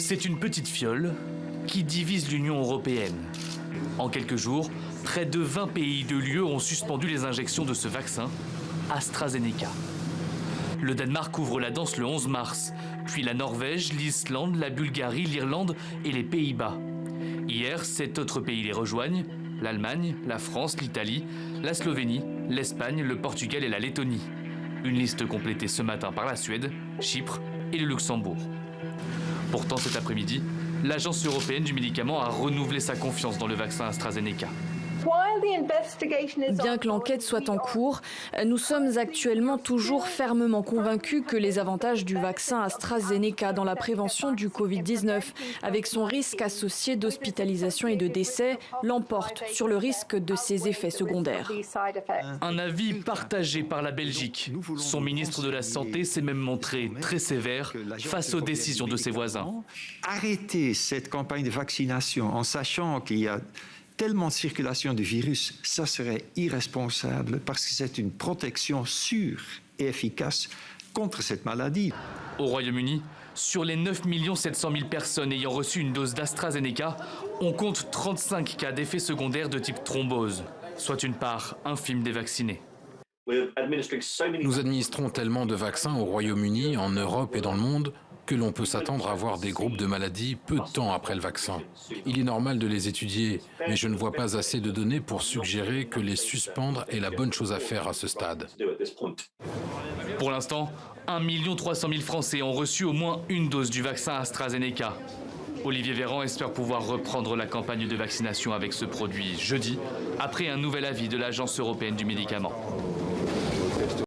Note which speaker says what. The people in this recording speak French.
Speaker 1: C'est une petite fiole qui divise l'Union européenne. En quelques jours, près de 20 pays de l'UE ont suspendu les injections de ce vaccin, AstraZeneca. Le Danemark ouvre la danse le 11 mars, puis la Norvège, l'Islande, la Bulgarie, l'Irlande et les Pays-Bas. Hier, 7 autres pays les rejoignent, l'Allemagne, la France, l'Italie, la Slovénie, l'Espagne, le Portugal et la Lettonie. Une liste complétée ce matin par la Suède, Chypre et le Luxembourg. Pourtant, cet après-midi, l'Agence européenne du médicament a renouvelé sa confiance dans le vaccin AstraZeneca.
Speaker 2: Bien que l'enquête soit en cours, nous sommes actuellement toujours fermement convaincus que les avantages du vaccin AstraZeneca dans la prévention du Covid-19, avec son risque associé d'hospitalisation et de décès, l'emportent sur le risque de ses effets secondaires.
Speaker 1: Un avis partagé par la Belgique. Son ministre de la Santé s'est même montré très sévère face aux décisions de ses voisins.
Speaker 3: Arrêter cette campagne de vaccination en sachant qu'il y a tellement de circulation du virus, ça serait irresponsable parce que c'est une protection sûre et efficace contre cette maladie.
Speaker 1: Au Royaume-Uni, sur les 9 700 000 personnes ayant reçu une dose d'AstraZeneca, on compte 35 cas d'effets secondaires de type thrombose, soit une part infime des vaccinés.
Speaker 4: Nous administrons tellement de vaccins au Royaume-Uni, en Europe et dans le monde que l'on peut s'attendre à voir des groupes de maladies peu de temps après le vaccin. Il est normal de les étudier, mais je ne vois pas assez de données pour suggérer que les suspendre est la bonne chose à faire à ce stade.
Speaker 1: Pour l'instant, 1 300 000 Français ont reçu au moins une dose du vaccin AstraZeneca. Olivier Véran espère pouvoir reprendre la campagne de vaccination avec ce produit jeudi, après un nouvel avis de l'Agence européenne du médicament.